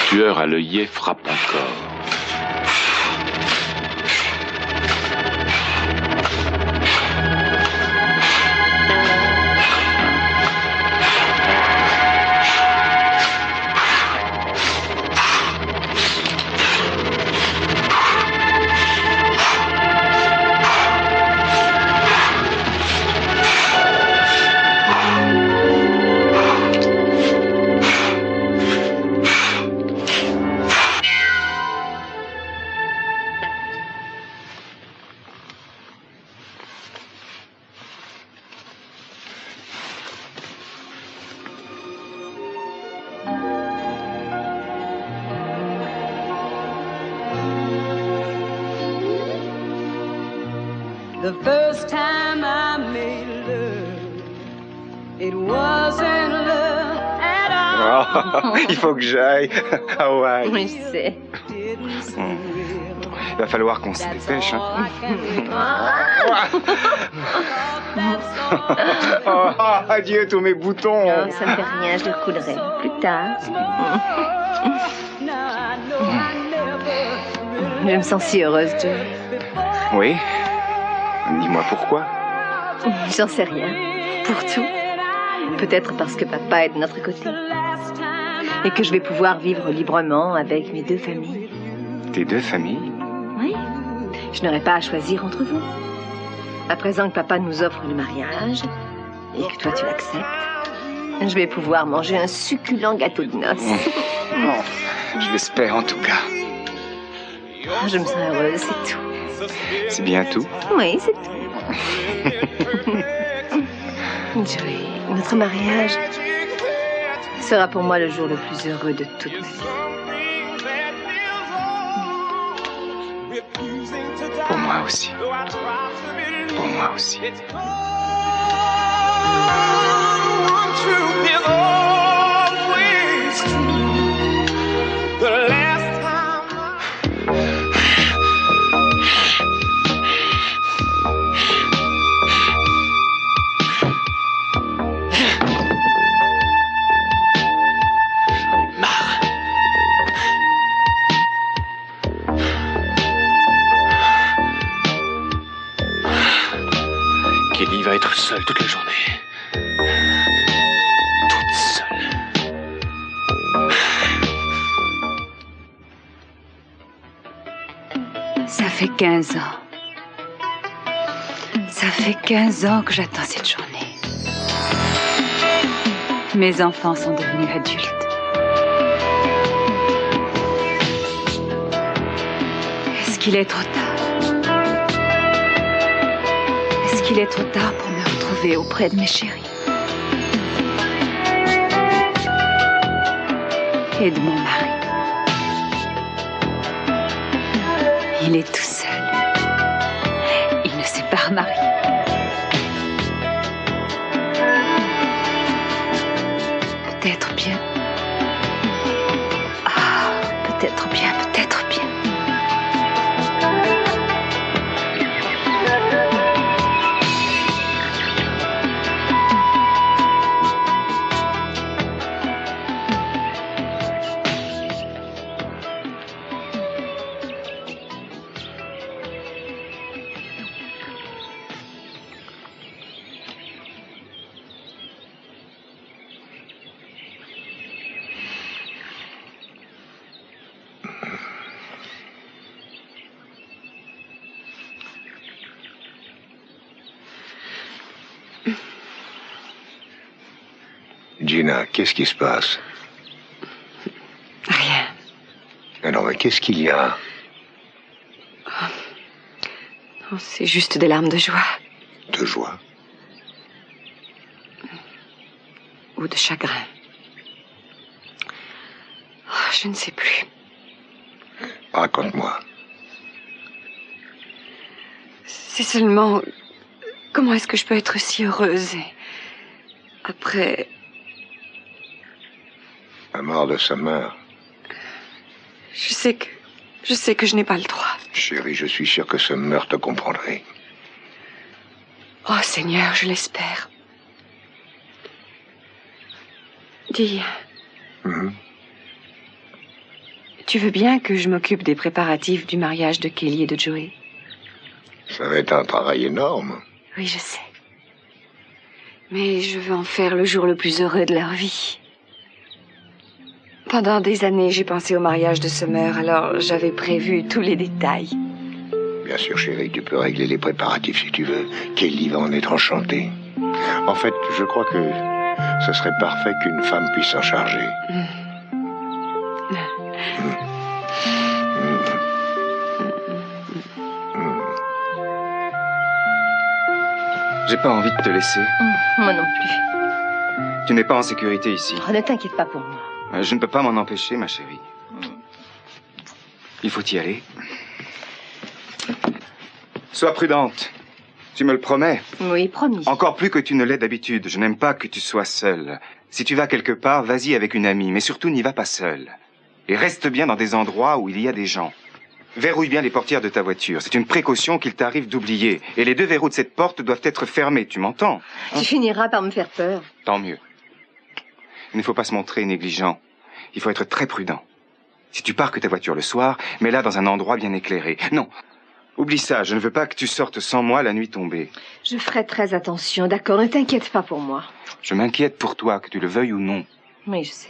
tueur à l'œillet frappe encore. The first time I made love, it wasn't love at all. Oh, il faut que j'aille à Hawaï. Oui, je sais. Il va falloir qu'on se dépêche. Hein. Oh, adieu tous mes boutons. Non, ça ne fait rien, je les recoulerai plus tard. Je me sens si heureuse, Joe. Oui. Dis-moi pourquoi. J'en sais rien. Pour tout. Peut-être parce que papa est de notre côté. Et que je vais pouvoir vivre librement avec mes deux familles. Tes deux familles? Oui. Je n'aurai pas à choisir entre vous. À présent que papa nous offre le mariage, et que toi tu l'acceptes, je vais pouvoir manger un succulent gâteau de noces. Oh, je l'espère en tout cas. Je me sens heureuse, c'est tout. C'est bien tout? Oui, c'est tout. Joey, notre mariage sera pour moi le jour le plus heureux de toute ma vie. Pour moi aussi. Pour moi aussi. Kelly va être seule toute la journée. Toute seule. Ça fait 15 ans. Ça fait 15 ans que j'attends cette journée. Mes enfants sont devenus adultes. Est-ce qu'il est trop tard? Est-ce qu'il est trop tard pour me retrouver auprès de mes chéris? Et de mon mari. Il est tout seul. Il ne s'est pas remarié. Peut-être bien. Ah, peut-être bien, peut-être bien. Gina, qu'est-ce qui se passe? Rien. Alors, mais qu'est-ce qu'il y a? Oh, c'est juste des larmes de joie. De joie? Ou de chagrin. Oh, je ne sais plus. Raconte-moi. C'est seulement... Comment est-ce que je peux être si heureuse et... Après... La mort de sa mère. Je sais que je n'ai pas le droit. Chérie, je suis sûr que ce meurtre te comprendrait. Oh, Seigneur, je l'espère. Dis, Tu veux bien que je m'occupe des préparatifs du mariage de Kelly et de Joey? Ça va être un travail énorme. Oui, je sais. Mais je veux en faire le jour le plus heureux de leur vie. Pendant des années, j'ai pensé au mariage de Summer, alors j'avais prévu tous les détails. Bien sûr, chérie, tu peux régler les préparatifs si tu veux. Kelly va en être enchantée. En fait, je crois que ce serait parfait qu'une femme puisse s'en charger. J'ai pas envie de te laisser. Moi non plus. Tu n'es pas en sécurité ici. Oh, ne t'inquiète pas pour moi. Je ne peux pas m'en empêcher, ma chérie. Il faut y aller. Sois prudente. Tu me le promets? Oui, promis. Encore plus que tu ne l'es d'habitude. Je n'aime pas que tu sois seule. Si tu vas quelque part, vas-y avec une amie, mais surtout n'y va pas seule. Et reste bien dans des endroits où il y a des gens. Verrouille bien les portières de ta voiture. C'est une précaution qu'il t'arrive d'oublier. Et les 2 verrous de cette porte doivent être fermés, tu m'entends? Tu finiras par me faire peur. Tant mieux. Il ne faut pas se montrer négligent. Il faut être très prudent. Si tu parques ta voiture le soir, mets-la dans un endroit bien éclairé. Non, oublie ça. Je ne veux pas que tu sortes sans moi la nuit tombée. Je ferai très attention, d'accord? Ne t'inquiète pas pour moi. Je m'inquiète pour toi, que tu le veuilles ou non. Oui, je sais.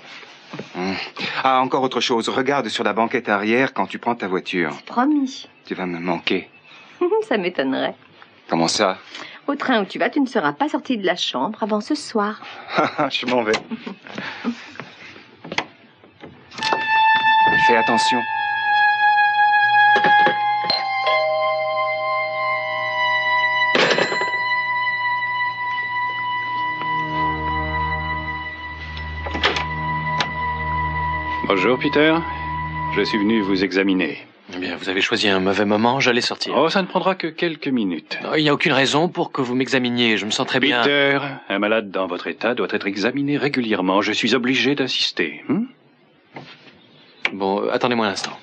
Ah, encore autre chose. Regarde sur la banquette arrière quand tu prends ta voiture. Promis. Tu vas me manquer. Ça m'étonnerait. Comment ça? Au train où tu vas, tu ne seras pas sorti de la chambre avant ce soir. Je m'en vais. Fais attention. Bonjour, Peter. Je suis venu vous examiner. Eh bien, vous avez choisi un mauvais moment, j'allais sortir. Oh, ça ne prendra que quelques minutes. Il n'y a aucune raison pour que vous m'examiniez, je me sens très bien. Peter, un malade dans votre état doit être examiné régulièrement. Je suis obligé d'insister. Bon, attendez-moi un instant.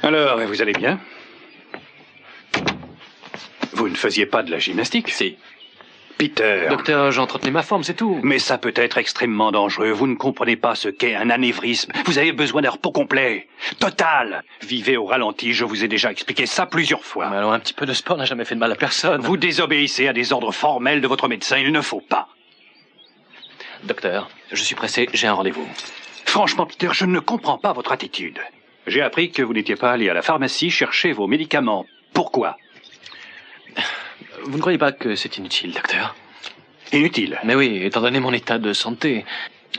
Alors, vous allez bien? Vous ne faisiez pas de la gymnastique? Si. Peter. Docteur, j'entretenais ma forme, c'est tout. Mais ça peut être extrêmement dangereux. Vous ne comprenez pas ce qu'est un anévrisme. Vous avez besoin d'un repos complet. Total. Vivez au ralenti, je vous ai déjà expliqué ça plusieurs fois. Mais alors, un petit peu de sport n'a jamais fait de mal à personne. Vous désobéissez à des ordres formels de votre médecin. Il ne faut pas. Docteur, je suis pressé, j'ai un rendez-vous. Franchement, Peter, je ne comprends pas votre attitude. J'ai appris que vous n'étiez pas allé à la pharmacie chercher vos médicaments. Pourquoi? Vous ne croyez pas que c'est inutile, docteur? Inutile? Mais oui, étant donné mon état de santé,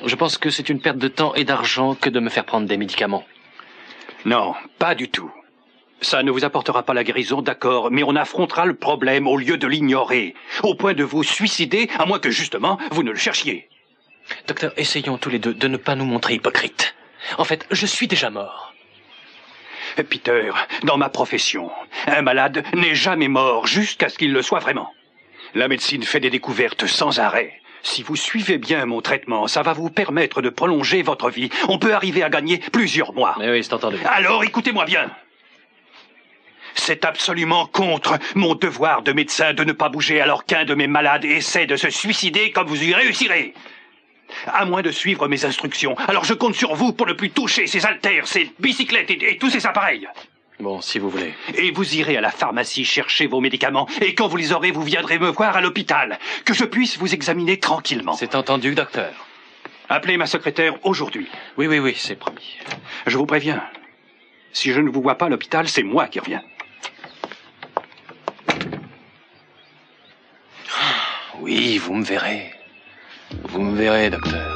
je pense que c'est une perte de temps et d'argent que de me faire prendre des médicaments. Non, pas du tout. Ça ne vous apportera pas la guérison, d'accord, mais on affrontera le problème au lieu de l'ignorer, au point de vous suicider, à moins que justement vous ne le cherchiez. Docteur, essayons tous les deux de ne pas nous montrer hypocrites. En fait, je suis déjà mort. Peter, dans ma profession, un malade n'est jamais mort jusqu'à ce qu'il le soit vraiment. La médecine fait des découvertes sans arrêt. Si vous suivez bien mon traitement, ça va vous permettre de prolonger votre vie. On peut arriver à gagner plusieurs mois. Mais oui, c'est entendu. Alors écoutez-moi bien. C'est absolument contre mon devoir de médecin de ne pas bouger alors qu'un de mes malades essaie de se suicider comme vous y réussirez. À moins de suivre mes instructions. Alors je compte sur vous pour ne plus toucher ces haltères, ces bicyclettes et tous ces appareils. Bon, si vous voulez. Et vous irez à la pharmacie chercher vos médicaments. Et quand vous les aurez, vous viendrez me voir à l'hôpital. Que je puisse vous examiner tranquillement. C'est entendu, docteur. Appelez ma secrétaire aujourd'hui. Oui, c'est promis. Je vous préviens. Si je ne vous vois pas à l'hôpital, c'est moi qui reviens. Oui, vous me verrez. Vous me verrez, docteur.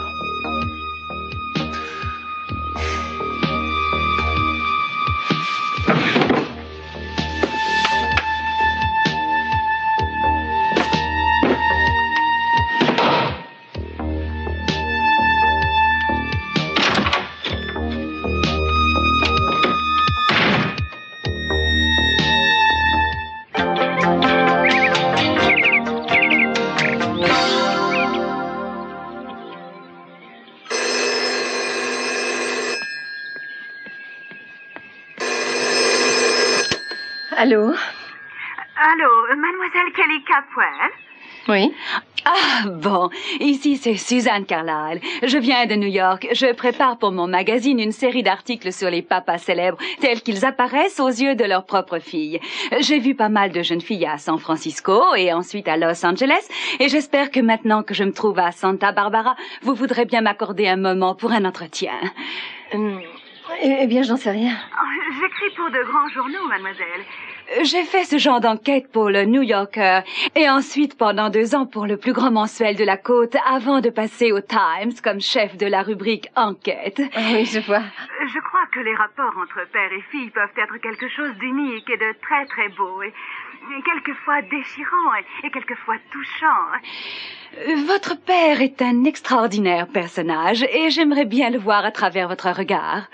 Allô? Allô, mademoiselle Kelly Capwell? Oui? Ah, bon, ici c'est Suzanne Carlyle. Je viens de New York. Je prépare pour mon magazine une série d'articles sur les papas célèbres tels qu'ils apparaissent aux yeux de leurs propres filles. J'ai vu pas mal de jeunes filles à San Francisco et ensuite à Los Angeles et j'espère que maintenant que je me trouve à Santa Barbara, vous voudrez bien m'accorder un moment pour un entretien. Eh bien, j'en sais rien. Oh, j'écris pour de grands journaux, mademoiselle. J'ai fait ce genre d'enquête pour le New Yorker et ensuite pendant 2 ans pour le plus grand mensuel de la côte avant de passer au Times comme chef de la rubrique enquête. Oui, je vois. Je crois que les rapports entre père et fille peuvent être quelque chose d'unique et de très très beau et quelquefois déchirant et quelquefois touchant. Votre père est un extraordinaire personnage et j'aimerais bien le voir à travers votre regard.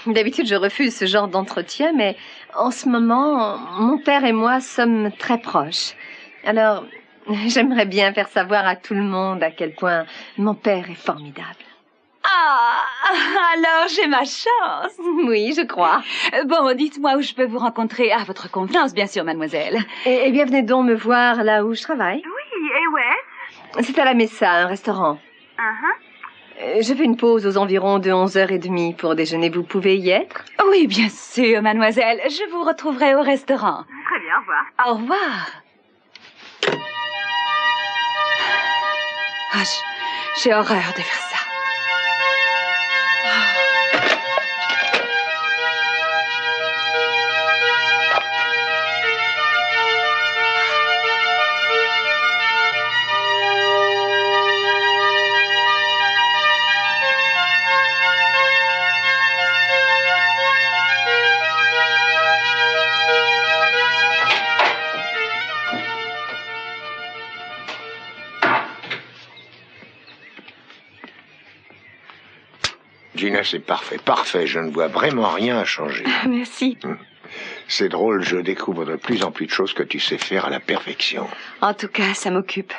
D'habitude, je refuse ce genre d'entretien, mais en ce moment, mon père et moi sommes très proches. Alors, j'aimerais bien faire savoir à tout le monde à quel point mon père est formidable. Ah, alors j'ai ma chance. Oui, je crois. Bon, dites-moi où je peux vous rencontrer à votre convenance, bien sûr, mademoiselle. Eh bien, venez donc me voir là où je travaille. Oui, et où est-ce? C'est à la Messa, un restaurant. Je fais une pause aux environs de 11h30 pour déjeuner. Vous pouvez y être? Oui, bien sûr, mademoiselle. Je vous retrouverai au restaurant. Très bien, au revoir. Au revoir. Ah, j'ai horreur de faire ça. Gina, c'est parfait, parfait. Je ne vois vraiment rien à changer. Merci. C'est drôle, je découvre de plus en plus de choses que tu sais faire à la perfection. En tout cas, ça m'occupe.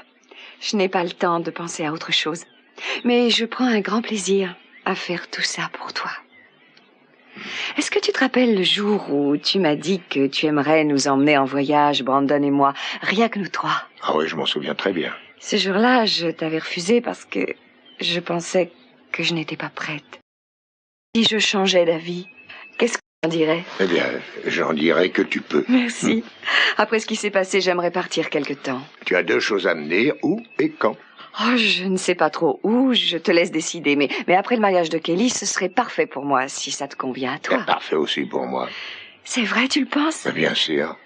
Je n'ai pas le temps de penser à autre chose. Mais je prends un grand plaisir à faire tout ça pour toi. Est-ce que tu te rappelles le jour où tu m'as dit que tu aimerais nous emmener en voyage, Brandon et moi, rien que nous 3? Ah oui, je m'en souviens très bien. Ce jour-là, je t'avais refusé parce que je pensais que je n'étais pas prête. Si je changeais d'avis, qu'est-ce que tu en dirais? Eh bien, j'en dirais que tu peux. Merci. Après ce qui s'est passé, j'aimerais partir quelque temps. Tu as 2 choses à me dire, où et quand? Oh, je ne sais pas trop où, je te laisse décider. Mais après le mariage de Kelly, ce serait parfait pour moi, si ça te convient à toi. C'est parfait aussi pour moi. C'est vrai, tu le penses? Bien sûr.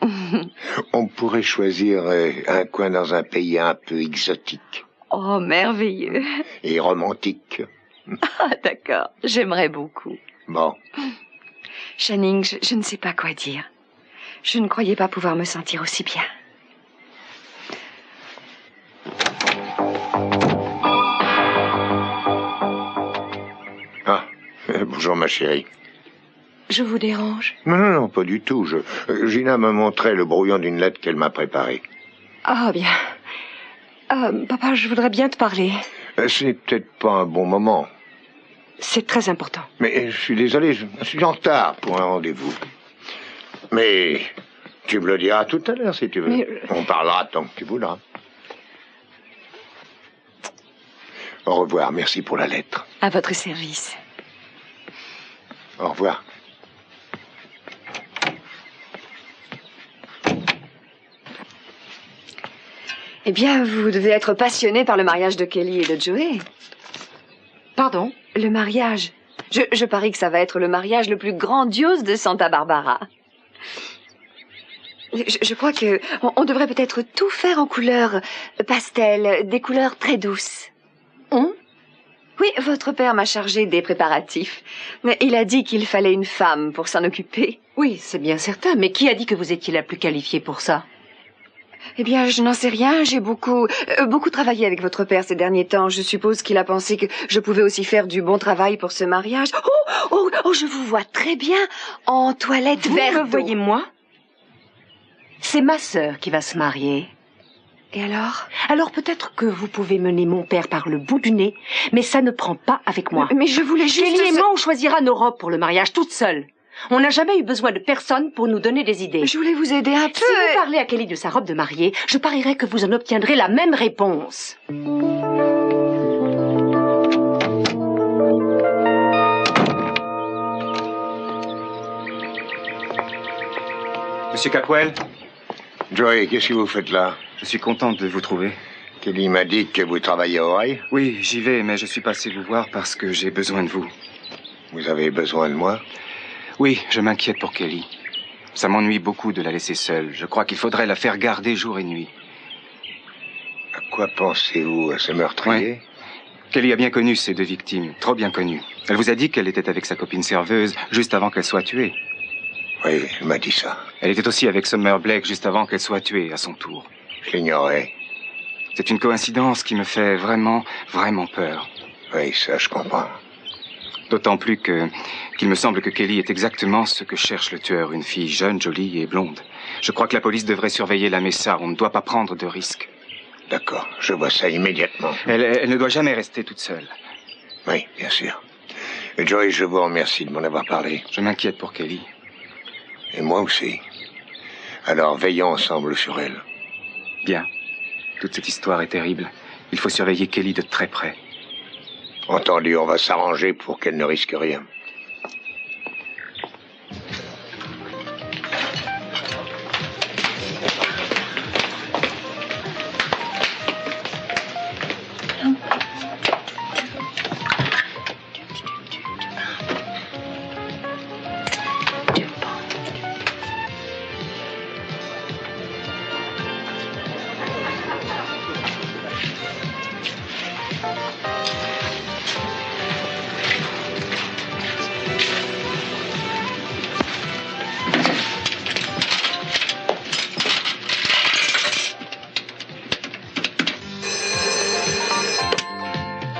On pourrait choisir un coin dans un pays un peu exotique. Oh, merveilleux. Et romantique. Ah, d'accord. J'aimerais beaucoup. Bon. Channing, je ne sais pas quoi dire. Je ne croyais pas pouvoir me sentir aussi bien. Ah, bonjour ma chérie. Je vous dérange? Non, pas du tout. Gina me montrait le brouillon d'une lettre qu'elle m'a préparée. Ah, bien. Papa, je voudrais bien te parler. C'est peut-être pas un bon moment. C'est très important. Mais je suis désolé, je suis en retard pour un rendez-vous. Mais tu me le diras tout à l'heure si tu veux. Mais... On parlera tant que tu voudras. Au revoir, merci pour la lettre. À votre service. Au revoir. Eh bien, vous devez être passionné par le mariage de Kelly et de Joey. Pardon? Le mariage. Je parie que ça va être le mariage le plus grandiose de Santa Barbara. Je crois que on devrait peut-être tout faire en couleurs pastel, des couleurs très douces. Oui, votre père m'a chargé des préparatifs. Mais il a dit qu'il fallait une femme pour s'en occuper. Oui, c'est bien certain. Mais qui a dit que vous étiez la plus qualifiée pour ça? Eh bien, je n'en sais rien. J'ai beaucoup travaillé avec votre père ces derniers temps. Je suppose qu'il a pensé que je pouvais aussi faire du bon travail pour ce mariage. Oh, je vous vois très bien en toilette verte. Vous me voyez, moi? C'est ma sœur qui va se marier. Et alors? Alors peut-être que vous pouvez mener mon père par le bout du nez, mais ça ne prend pas avec moi. Mais je voulais juste... Kelly et moi, on choisira nos robes pour le mariage toute seule. On n'a jamais eu besoin de personne pour nous donner des idées. Je voulais vous aider un peu. Si vous parlez à Kelly de sa robe de mariée, je parierais que vous en obtiendrez la même réponse. Monsieur Capwell, Joey, qu'est-ce que vous faites là? je suis contente de vous trouver. Kelly m'a dit que vous travaillez au rail. Oui, j'y vais, mais je suis passé vous voir parce que j'ai besoin de vous. Vous avez besoin de moi? Oui, je m'inquiète pour Kelly. Ça m'ennuie beaucoup de la laisser seule. Je crois qu'il faudrait la faire garder jour et nuit. À quoi pensez-vous? À ce meurtrier? Kelly a bien connu ces deux victimes, trop bien connues. Elle vous a dit qu'elle était avec sa copine serveuse juste avant qu'elle soit tuée. Oui, elle m'a dit ça. Elle était aussi avec Summer Blake juste avant qu'elle soit tuée à son tour. Je l'ignorais. C'est une coïncidence qui me fait vraiment, vraiment peur. Oui, ça, je comprends. D'autant plus qu'il me semble que Kelly est exactement ce que cherche le tueur, une fille jeune, jolie et blonde. Je crois que la police devrait surveiller la Mesa. On ne doit pas prendre de risques. D'accord, je vois ça immédiatement. Elle ne doit jamais rester toute seule. Oui, bien sûr. Et Joey, je vous remercie de m'en avoir parlé. Je m'inquiète pour Kelly. Et moi aussi. Alors, veillons ensemble sur elle. Bien. Toute cette histoire est terrible. Il faut surveiller Kelly de très près. Entendu, on va s'arranger pour qu'elle ne risque rien.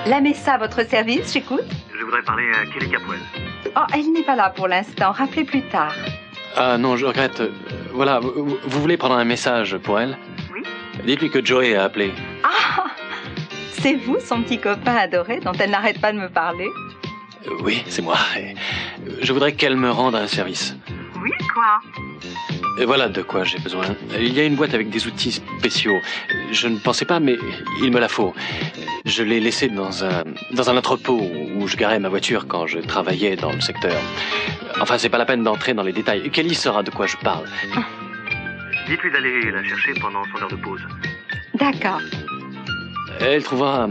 La Mesa à votre service, j'écoute. Je voudrais parler à Kelly Capwell. Oh, elle n'est pas là pour l'instant. Rappelez plus tard. Ah non, je regrette. Voilà, vous voulez prendre un message pour elle? Oui. Dites-lui que Joey a appelé. Ah, c'est vous, son petit copain adoré, dont elle n'arrête pas de me parler? Oui, c'est moi. Et je voudrais qu'elle me rende un service. Oui, quoi? Et voilà de quoi j'ai besoin. Il y a une boîte avec des outils spéciaux. Je ne pensais pas, mais il me la faut. Je l'ai laissée dans un entrepôt où je garais ma voiture quand je travaillais dans le secteur. Enfin, c'est pas la peine d'entrer dans les détails. Kelly saura de quoi je parle. Dites-lui d'aller la chercher pendant son heure de pause. D'accord. Elle trouvera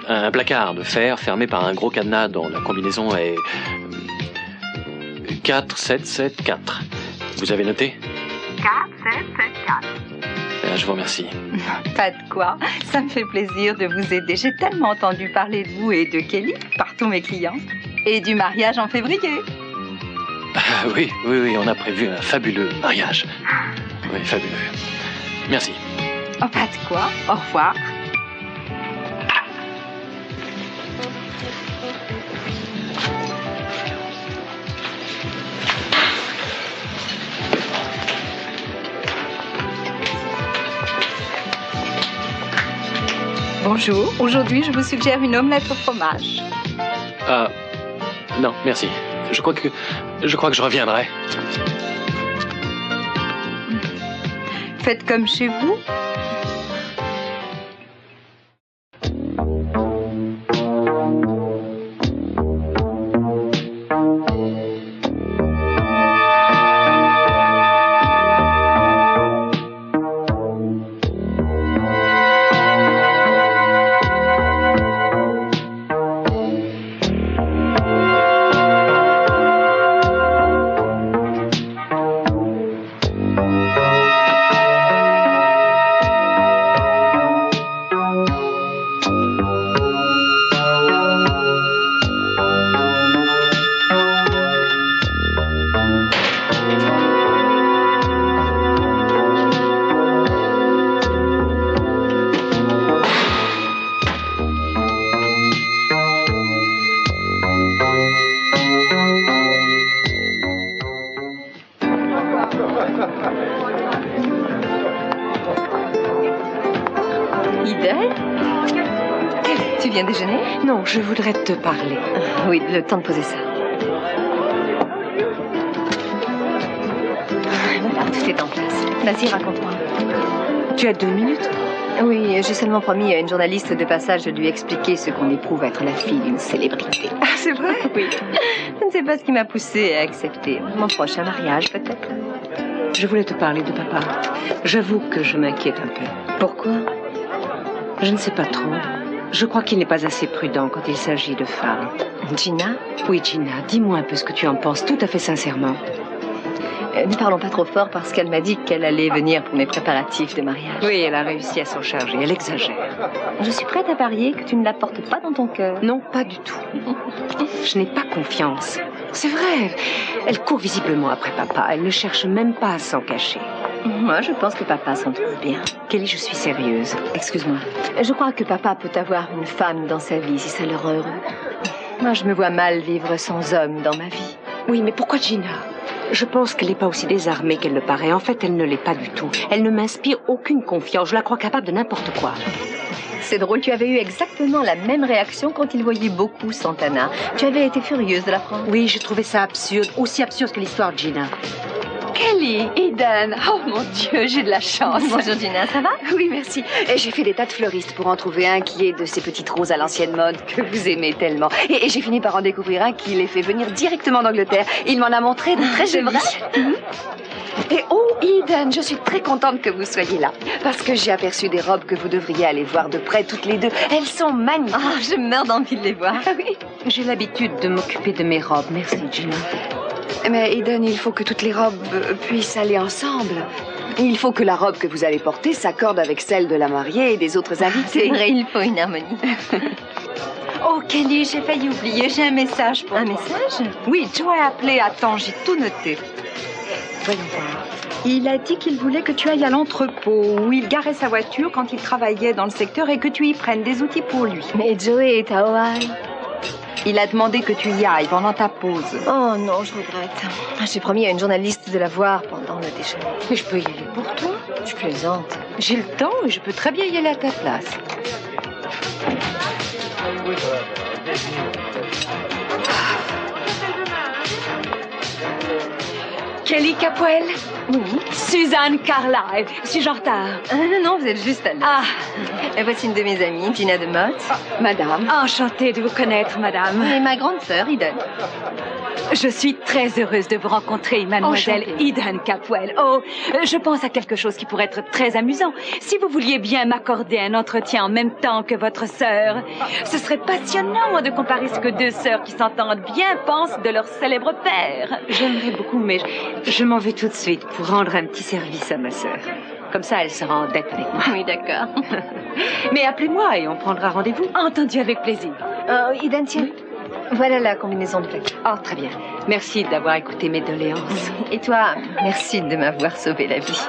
un placard de fer fermé par un gros cadenas dont la combinaison est 4774. Vous avez noté? 4774. Je vous remercie. Pas de quoi. Ça me fait plaisir de vous aider. J'ai tellement entendu parler de vous et de Kelly par tous mes clients. Et du mariage en février. Oui, on a prévu un fabuleux mariage. Oui, fabuleux. Merci. Oh, pas de quoi. Au revoir. Bonjour, aujourd'hui je vous suggère une omelette au fromage. Non, merci. Je crois que je reviendrai. Faites comme chez vous. Tu viens déjeuner? Non, je voudrais te parler. Oui, le temps de poser ça. Vas-y, raconte-moi. Tu as 2 minutes? Oui, j'ai seulement promis à une journaliste de passage de lui expliquer ce qu'on éprouve à être la fille d'une célébrité. Ah, c'est vrai? Oui. Je ne sais pas ce qui m'a poussée à accepter. Mon prochain mariage, peut-être. Je voulais te parler de papa. J'avoue que je m'inquiète un peu. Pourquoi? Je ne sais pas trop. Je crois qu'il n'est pas assez prudent quand il s'agit de femmes. Gina? Oui, Gina, dis-moi un peu ce que tu en penses, tout à fait sincèrement. Ne parlons pas trop fort parce qu'elle m'a dit qu'elle allait venir pour mes préparatifs de mariage. Oui, elle a réussi à s'en charger, elle exagère. Je suis prête à parier que tu ne la portes pas dans ton cœur. Non, pas du tout. Je n'ai pas confiance. C'est vrai, elle court visiblement après papa, elle ne cherche même pas à s'en cacher. Moi, je pense que papa s'en trouve bien. Kelly, je suis sérieuse. Excuse-moi. Je crois que papa peut avoir une femme dans sa vie si ça le rend heureux. Moi, je me vois mal vivre sans homme dans ma vie. Oui, mais pourquoi Gina? Je pense qu'elle n'est pas aussi désarmée qu'elle le paraît. En fait, elle ne l'est pas du tout. Elle ne m'inspire aucune confiance. Je la crois capable de n'importe quoi. C'est drôle, tu avais eu exactement la même réaction quand il voyait beaucoup Santana. Tu avais été furieuse de l'apprendre. Oui, j'ai trouvé ça absurde. Aussi absurde que l'histoire de Gina. Kelly, Eden, oh mon Dieu, j'ai de la chance. Bonjour Gina, ça va? Oui, merci. Et j'ai fait des tas de fleuristes pour en trouver un qui est de ces petites roses à l'ancienne mode que vous aimez tellement. Et j'ai fini par en découvrir un qui les fait venir directement d'Angleterre. Il m'en a montré de très jolis. Et oh, Eden, je suis très contente que vous soyez là. Parce que j'ai aperçu des robes que vous devriez aller voir de près toutes les deux. Elles sont magnifiques. Ah, je meurs d'envie de les voir. Ah oui. J'ai l'habitude de m'occuper de mes robes. Merci, Gina. Mais Eden, il faut que toutes les robes puissent aller ensemble. Il faut que la robe que vous allez porter s'accorde avec celle de la mariée et des autres invités. C'est vrai, il faut une harmonie. Oh, Kelly, j'ai failli oublier. J'ai un message pour toi. Un message? Oui, Joe a appelé. Attends, j'ai tout noté. Voyons voir. Il a dit qu'il voulait que tu ailles à l'entrepôt où il garait sa voiture quand il travaillait dans le secteur et que tu y prennes des outils pour lui. Mais Joey est à Hawaï. Il a demandé que tu y ailles pendant ta pause. Oh non, je regrette. J'ai promis à une journaliste de la voir pendant le déjeuner. Mais je peux y aller pour toi. Tu plaisantes. J'ai le temps et je peux très bien y aller à ta place. Kelly Capwell? Oui. Suzanne Carlyle. Suis-je en retard? Non, vous êtes juste à l'heure. Ah, Et voici une de mes amies, Gina de Mott. Madame. enchantée de vous connaître, madame. Et ma grande sœur, Eden. Je suis très heureuse de vous rencontrer, mademoiselle Eden Capwell. Oh, je pense à quelque chose qui pourrait être très amusant. Si vous vouliez bien m'accorder un entretien en même temps que votre sœur, ce serait passionnant de comparer ce que deux sœurs qui s'entendent bien pensent de leur célèbre père. J'aimerais beaucoup, mais je m'en vais tout de suite pour rendre un petit service à ma sœur. Comme ça, elle sera en dette avec moi. Oui, d'accord. Mais appelez-moi et on prendra rendez-vous. Entendu avec plaisir. Eden, tiens. Voilà la combinaison de plaquettes. Oh, très bien. Merci d'avoir écouté mes doléances. Et toi, merci de m'avoir sauvé la vie.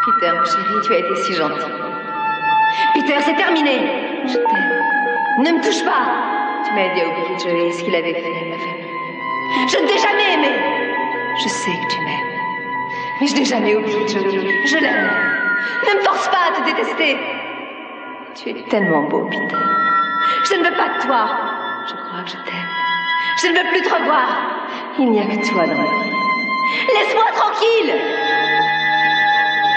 Peter, chérie, tu as été si gentil. Peter, c'est terminé. Je t'aime. Ne me touche pas. Tu m'as aidé à oublier Joey et ce qu'il avait fait à ma famille. Je ne t'ai jamais aimé. Je sais que tu m'aimes. Mais je n'ai jamais oublié Joey. Je l'aime. Ne me force pas à te détester. Tu es tellement beau, Peter. Je ne veux pas de toi. Je crois que je t'aime. Je ne veux plus te revoir. Il n'y a que toi dans ma vie. Laisse-moi tranquille.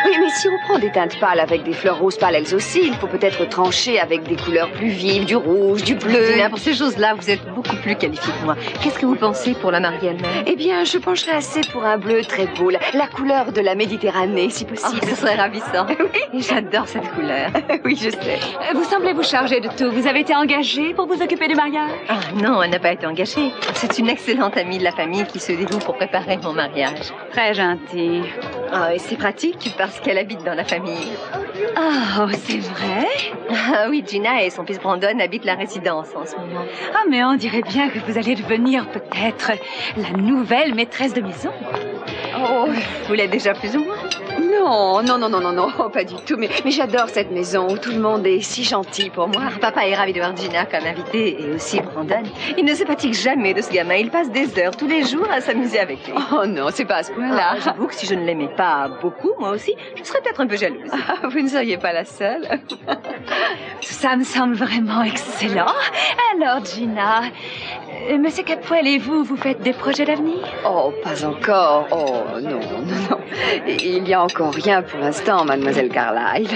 Oui, mais si on prend des teintes pâles avec des fleurs roses pâles elles aussi, il faut peut-être trancher avec des couleurs plus vives, du rouge, du bleu. Gina, pour ces choses-là, vous êtes beaucoup plus qualifiée que moi. Qu'est-ce que vous pensez pour la mariée elle-même? Eh bien, je pencherais assez pour un bleu très beau, la couleur de la Méditerranée, si possible. Oh, ce serait ravissant. Oui. J'adore cette couleur. Oui, je sais. Vous semblez vous charger de tout. Vous avez été engagée pour vous occuper du mariage? Ah non, elle n'a pas été engagée. C'est une excellente amie de la famille qui se dévoue pour préparer mon mariage. Très gentil. Ah, et c'est pratique parce qu'elle habite dans la famille. Oh, c'est vrai? Ah oui, Gina et son fils Brandon habitent la résidence en ce moment. Ah, mais on dirait bien que vous allez devenir peut-être la nouvelle maîtresse de maison. Oh, vous l'êtes déjà plus ou moins? Non, non, non, non, non, non, pas du tout. Mais j'adore cette maison où tout le monde est si gentil pour moi. Papa est ravi de voir Gina comme invitée et aussi Brandon. Il ne se fatigue jamais de ce gamin. Il passe des heures tous les jours à s'amuser avec lui. Oh non, c'est pas à ce point-là. J'avoue que si je ne l'aimais pas beaucoup, moi aussi, je serais peut-être un peu jalouse. Vous ne seriez pas la seule. Ça me semble vraiment excellent. Alors, Gina, Monsieur Capwell et vous faites des projets d'avenir? Oh, pas encore. Oh, non, non, non. Il n'y a encore rien pour l'instant, mademoiselle Carlyle.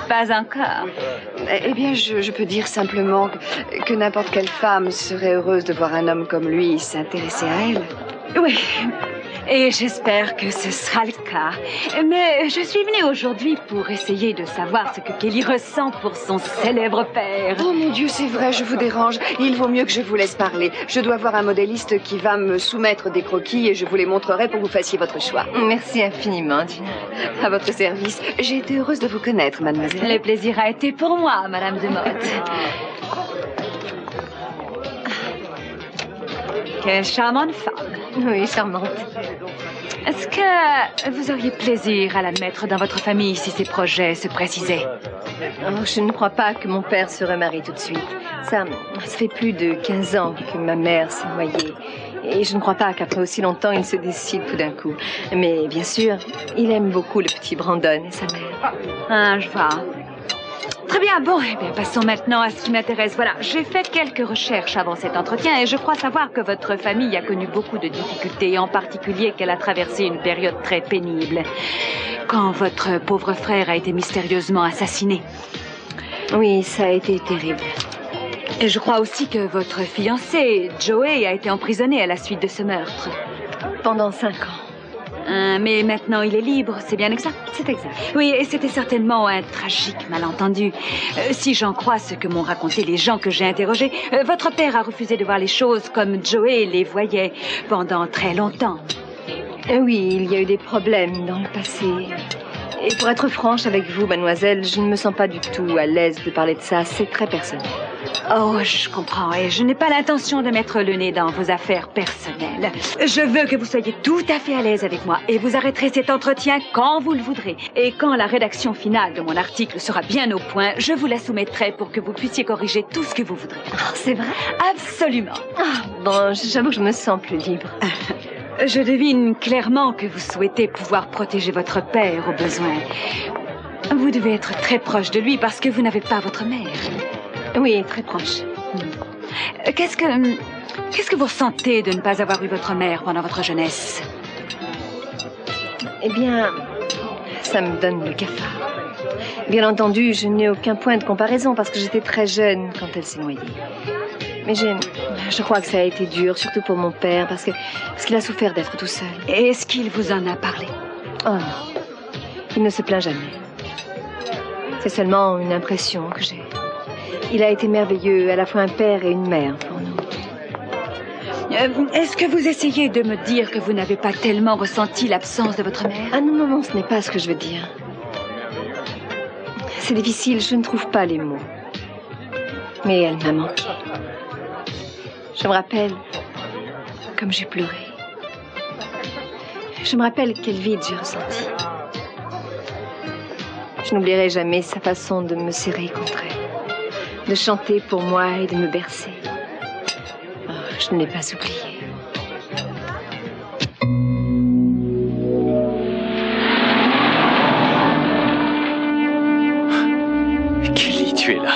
Pas encore. Eh bien, je peux dire simplement que n'importe quelle femme serait heureuse de voir un homme comme lui s'intéresser à elle. Oui, et j'espère que ce sera le cas. Mais je suis venue aujourd'hui pour essayer de savoir ce que Kelly ressent pour son célèbre père. Oh mon Dieu, c'est vrai, je vous dérange. Il vaut mieux que je vous laisse parler. Je dois voir un modéliste qui va me soumettre des croquis et je vous les montrerai pour que vous fassiez votre choix. Merci infiniment, Gina. À votre service. J'ai été heureuse de vous connaître, mademoiselle. Le plaisir a été pour moi, Madame de Motte. Quelle charmante femme. Oui, charmante. Est-ce que vous auriez plaisir à la mettre dans votre famille si ses projets se précisaient? Oh, je ne crois pas que mon père se remarie tout de suite. Ça fait plus de 15 ans que ma mère s'est noyée. Et je ne crois pas qu'après aussi longtemps, il se décide tout d'un coup. Mais bien sûr, il aime beaucoup le petit Brandon et sa mère. Ah, je vois. Très bien, bon, eh bien, passons maintenant à ce qui m'intéresse. Voilà, j'ai fait quelques recherches avant cet entretien et je crois savoir que votre famille a connu beaucoup de difficultés, en particulier qu'elle a traversé une période très pénible, quand votre pauvre frère a été mystérieusement assassiné. Oui, ça a été terrible. Et je crois aussi que votre fiancé, Joey, a été emprisonné à la suite de ce meurtre. Pendant 5 ans. Mais maintenant, il est libre, c'est bien exact? C'est exact. Oui, et c'était certainement un tragique malentendu. Si j'en crois ce que m'ont raconté les gens que j'ai interrogés, votre père a refusé de voir les choses comme Joey les voyait pendant très longtemps. Oui, il y a eu des problèmes dans le passé. Et pour être franche avec vous, mademoiselle, je ne me sens pas du tout à l'aise de parler de ça. C'est très personnel. Oh, je comprends, et je n'ai pas l'intention de mettre le nez dans vos affaires personnelles. Je veux que vous soyez tout à fait à l'aise avec moi, et vous arrêterez cet entretien quand vous le voudrez. Et quand la rédaction finale de mon article sera bien au point, je vous la soumettrai pour que vous puissiez corriger tout ce que vous voudrez. Oh, c'est vrai? Absolument. Bon, j'avoue que je me sens plus libre. Je devine clairement que vous souhaitez pouvoir protéger votre père au besoin. Vous devez être très proche de lui parce que vous n'avez pas votre mère. Oui, très proche. Qu'est-ce que vous ressentez de ne pas avoir eu votre mère pendant votre jeunesse? Eh bien, ça me donne le cafard. Bien entendu, je n'ai aucun point de comparaison parce que j'étais très jeune quand elle s'est noyée. Mais je crois que ça a été dur, surtout pour mon père, parce qu'il a souffert d'être tout seul. Est-ce qu'il vous en a parlé? Oh non, il ne se plaint jamais. C'est seulement une impression que j'ai. Il a été merveilleux, à la fois un père et une mère pour nous. Est-ce que vous essayez de me dire que vous n'avez pas tellement ressenti l'absence de votre mère? Ah non, non, non, ce n'est pas ce que je veux dire. C'est difficile, je ne trouve pas les mots. Mais elle m'a manqué. Je me rappelle comme j'ai pleuré. Je me rappelle quel vide j'ai ressenti. Je n'oublierai jamais sa façon de me serrer contre elle, de chanter pour moi et de me bercer. Oh, je ne l'ai pas oublié. Kelly, tu es là.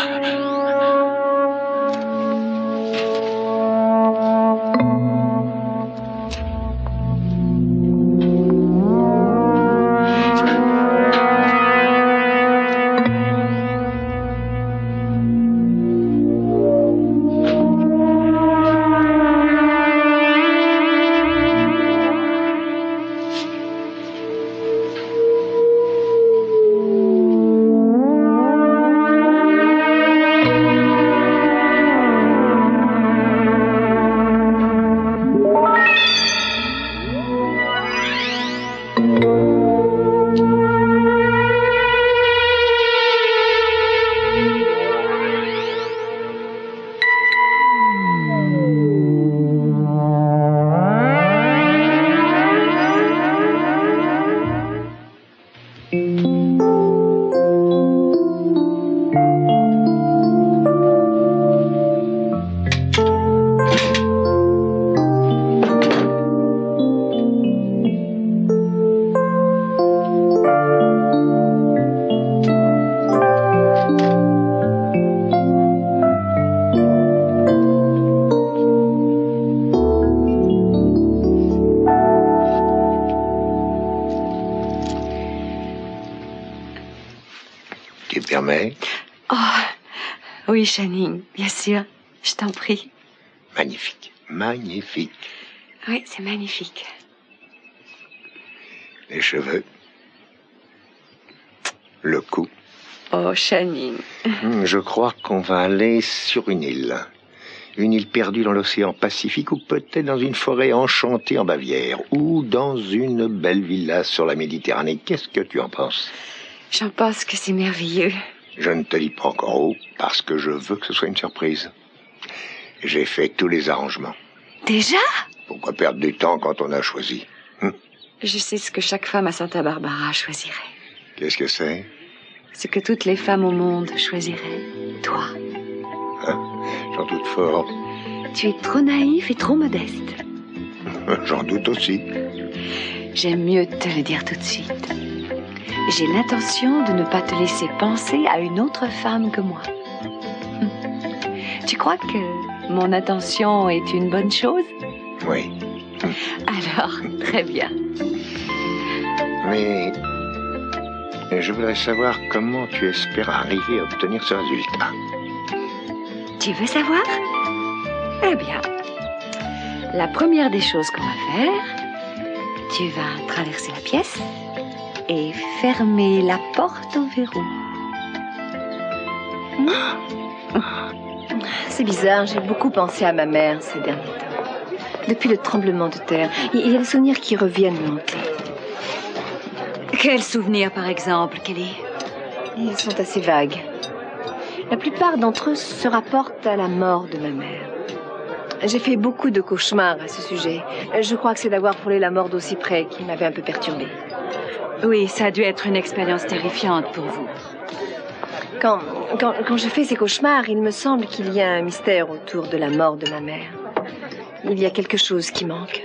me permets? Oh, oui, Channing, bien sûr. Je t'en prie. Magnifique, magnifique. Oui, c'est magnifique. Les cheveux. Le cou. Oh, Channing. Je crois qu'on va aller sur une île. Une île perdue dans l'océan Pacifique ou peut-être dans une forêt enchantée en Bavière ou dans une belle villa sur la Méditerranée. Qu'est-ce que tu en penses? J'en pense que c'est merveilleux. Je ne te dis pas encore où parce que je veux que ce soit une surprise. J'ai fait tous les arrangements. Déjà? Pourquoi perdre du temps quand on a choisi? Je sais ce que chaque femme à Santa Barbara choisirait. Qu'est-ce que c'est? Ce que toutes les femmes au monde choisiraient. Toi. J'en doute fort. Tu es trop naïf et trop modeste. J'en doute aussi. J'aime mieux te le dire tout de suite. J'ai l'intention de ne pas te laisser penser à une autre femme que moi. Tu crois que mon intention est une bonne chose? Oui. Alors, très bien. Mais je voudrais savoir comment tu espères arriver à obtenir ce résultat. Tu veux savoir? Eh bien, la première des choses qu'on va faire, tu vas traverser la pièce et fermer la porte au verrou. C'est bizarre, j'ai beaucoup pensé à ma mère ces derniers temps. Depuis le tremblement de terre, il y a des souvenirs qui reviennent me hanter. Quels souvenirs, par exemple, Kelly? Ils sont assez vagues. La plupart d'entre eux se rapportent à la mort de ma mère. J'ai fait beaucoup de cauchemars à ce sujet. Je crois que c'est d'avoir frôlé la mort d'aussi près qui m'avait un peu perturbée. Oui, ça a dû être une expérience terrifiante pour vous. Quand je fais ces cauchemars, il me semble qu'il y a un mystère autour de la mort de ma mère. Il y a quelque chose qui manque.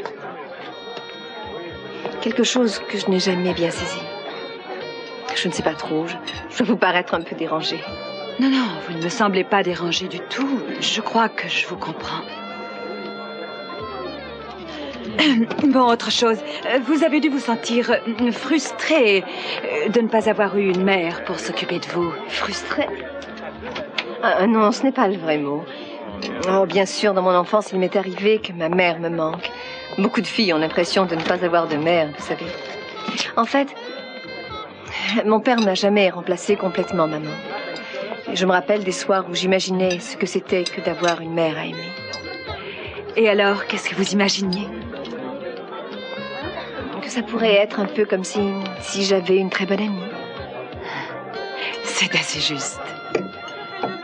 Quelque chose que je n'ai jamais bien saisi. Je ne sais pas trop, je dois vous paraître un peu dérangée. Non, non, vous ne me semblez pas dérangée du tout. Je crois que je vous comprends. Bon, autre chose. Vous avez dû vous sentir frustrée de ne pas avoir eu une mère pour s'occuper de vous. Frustrée? Non, ce n'est pas le vrai mot. Oh, bien sûr, dans mon enfance, il m'est arrivé que ma mère me manque. Beaucoup de filles ont l'impression de ne pas avoir de mère, vous savez. En fait, mon père n'a jamais remplacé complètement maman. Je me rappelle des soirs où j'imaginais ce que c'était que d'avoir une mère à aimer. Et alors, qu'est-ce que vous imaginiez? Que ça pourrait être un peu comme si j'avais une très bonne amie. C'est assez juste.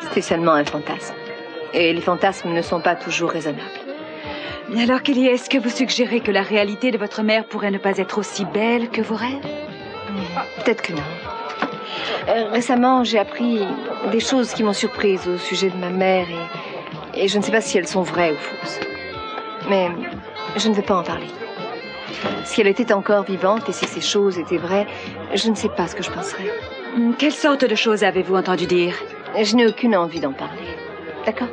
C'était seulement un fantasme. Et les fantasmes ne sont pas toujours raisonnables. Alors, Kelly, est-ce que vous suggérez que la réalité de votre mère pourrait ne pas être aussi belle que vos rêves? Peut-être que non. Récemment, j'ai appris des choses qui m'ont surprise au sujet de ma mère et je ne sais pas si elles sont vraies ou fausses. Mais je ne veux pas en parler. Si elle était encore vivante et si ces choses étaient vraies, je ne sais pas ce que je penserais. Quelle sorte de choses avez-vous entendu dire? Je n'ai aucune envie d'en parler. D'accord?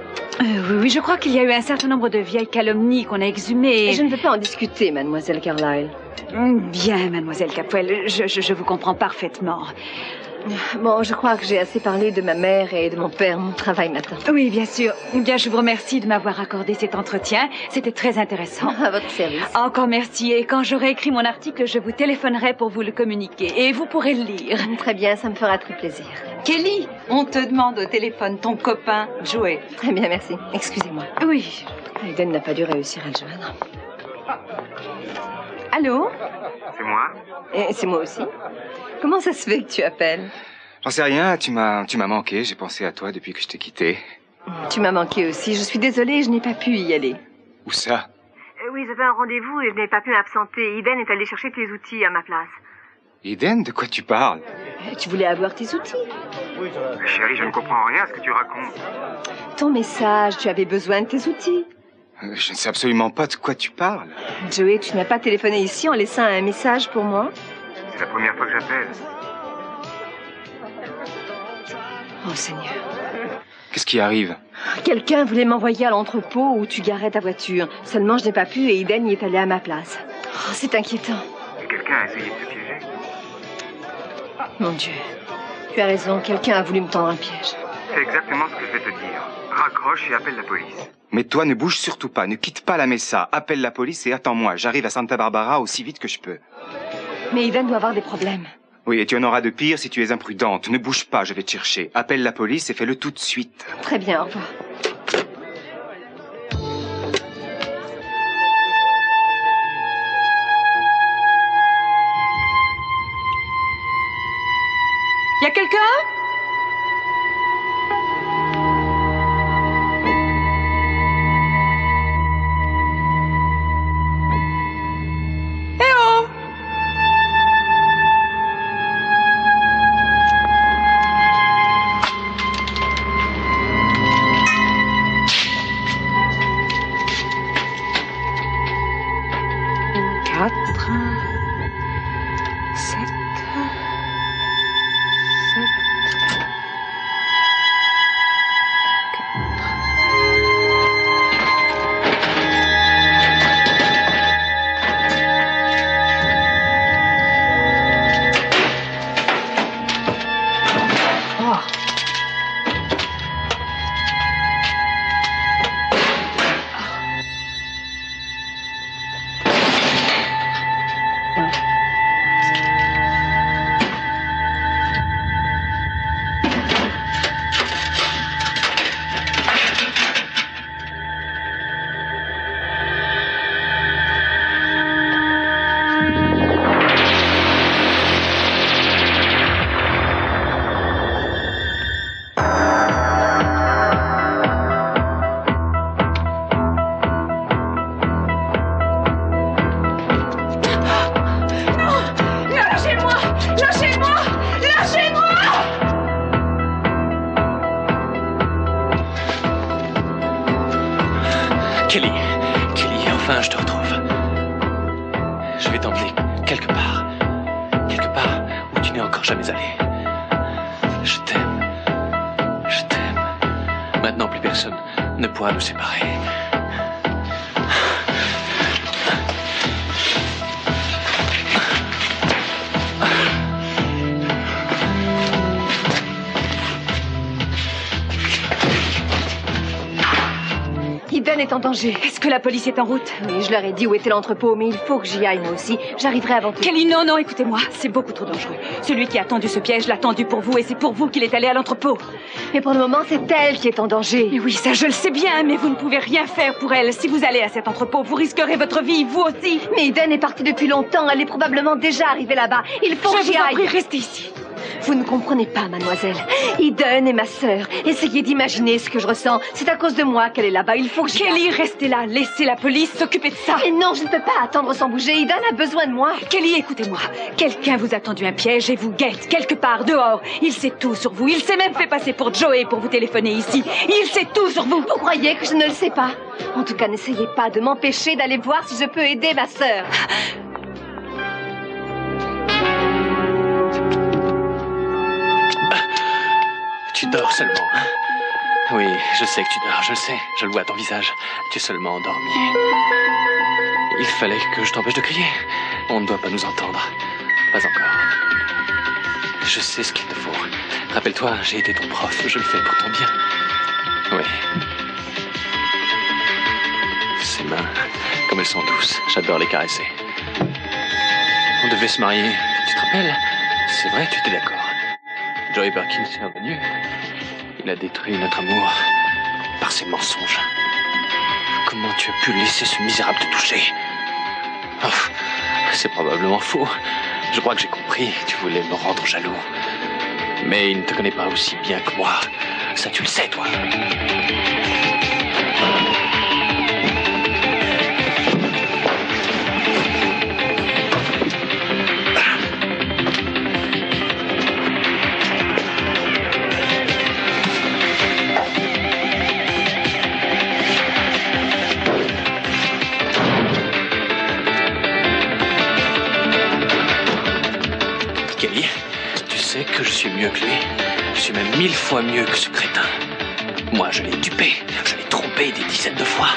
Oui, je crois qu'il y a eu un certain nombre de vieilles calomnies qu'on a exhumées. Je ne veux pas en discuter, mademoiselle Carlyle. Bien, mademoiselle Capwell, je vous comprends parfaitement. Bon, je crois que j'ai assez parlé de ma mère et de mon père, mon travail matin. Oui, bien sûr. Bien, je vous remercie de m'avoir accordé cet entretien. C'était très intéressant. À votre service. Encore merci. Et quand j'aurai écrit mon article, je vous téléphonerai pour vous le communiquer. Et vous pourrez le lire. Très bien, ça me fera très plaisir. Kelly, on te demande au téléphone ton copain, Joey. Très bien, merci. Excusez-moi. Oui. Aiden n'a pas dû réussir à le joindre. Allô? C'est moi? Et c'est moi aussi. Comment ça se fait que tu appelles? J'en sais rien, tu m'as manqué, j'ai pensé à toi depuis que je t'ai quitté. Tu m'as manqué aussi, je suis désolée, je n'ai pas pu y aller. Où ça? Oui, j'avais un rendez-vous et je n'ai pas pu m'absenter. Eden est allé chercher tes outils à ma place. Eden, de quoi tu parles? Tu voulais avoir tes outils? Chérie, je ne comprends rien à ce que tu racontes. Ton message, tu avais besoin de tes outils. Je ne sais absolument pas de quoi tu parles. Joey, tu n'as pas téléphoné ici en laissant un message pour moi? C'est la première fois que j'appelle. Oh Seigneur. Qu'est-ce qui arrive? Quelqu'un voulait m'envoyer à l'entrepôt où tu garais ta voiture. Seulement, je n'ai pas pu et Eden y est allé à ma place. Oh, c'est inquiétant. Quelqu'un a essayé de te piéger? Mon Dieu. Tu as raison, quelqu'un a voulu me tendre un piège. C'est exactement ce que je vais te dire. Raccroche et appelle la police. Mais toi, ne bouge surtout pas, ne quitte pas la Mesa. Appelle la police et attends-moi. J'arrive à Santa Barbara aussi vite que je peux. Mais Eden doit avoir des problèmes. Oui, et tu en auras de pire si tu es imprudente. Ne bouge pas, je vais te chercher. Appelle la police et fais-le tout de suite. Très bien, au revoir. Y a quelqu'un? Eh oh! Quatre, sept. Kelly, enfin je te retrouve. Je vais t'emmener quelque part où tu n'es encore jamais allé. Je t'aime. Maintenant, plus personne ne pourra nous séparer. Eden est en danger. Est-ce que la police est en route? Oui, je leur ai dit où était l'entrepôt, mais il faut que j'y aille moi aussi. J'arriverai avant tout. Kelly, non, écoutez-moi. C'est beaucoup trop dangereux. Celui qui a tendu ce piège l'a tendu pour vous et c'est pour vous qu'il est allé à l'entrepôt. Mais pour le moment, c'est elle qui est en danger. Mais oui, ça je le sais bien, mais vous ne pouvez rien faire pour elle. Si vous allez à cet entrepôt, vous risquerez votre vie, vous aussi. Mais Eden est partie depuis longtemps. Elle est probablement déjà arrivée là-bas. Il faut que j'y aille. Je vous en prie, restez ici. Vous ne comprenez pas, mademoiselle. Eden est ma sœur. Essayez d'imaginer ce que je ressens. C'est à cause de moi qu'elle est là-bas. Il faut que Kelly, restez là. Laissez la police s'occuper de ça. Mais non, je ne peux pas attendre sans bouger. Eden a besoin de moi. Kelly, écoutez-moi. Quelqu'un vous a tendu un piège et vous guette quelque part dehors. Il sait tout sur vous. Il s'est même fait passer pour Joey pour vous téléphoner ici. Il sait tout sur vous. Vous croyez que je ne le sais pas? En tout cas, n'essayez pas de m'empêcher d'aller voir si je peux aider ma sœur. Tu dors seulement. Oui, je sais que tu dors, je le sais. Je le vois à ton visage. Tu es seulement endormi. Il fallait que je t'empêche de crier. On ne doit pas nous entendre. Pas encore. Je sais ce qu'il te faut. Rappelle-toi, j'ai été ton prof. Je le fais pour ton bien. Oui. Ces mains, comme elles sont douces. J'adore les caresser. On devait se marier. Tu te rappelles? C'est vrai, tu étais d'accord. Joey Perkins est revenu. Il a détruit notre amour par ses mensonges. Comment tu as pu laisser ce misérable te toucher? Oh, c'est probablement faux. Je crois que j'ai compris. Tu voulais me rendre jaloux. Mais il ne te connaît pas aussi bien que moi. Ça, tu le sais, toi. Kelly, tu sais que je suis mieux que lui. Je suis même 1000 fois mieux que ce crétin. Moi, je l'ai dupé, je l'ai trompé des dizaines de fois.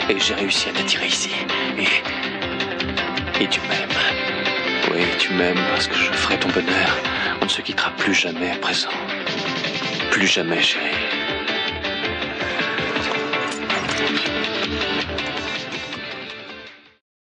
Et j'ai réussi à t'attirer ici. Et tu m'aimes. Oui, tu m'aimes parce que je ferai ton bonheur. On ne se quittera plus jamais à présent. Plus jamais, chérie.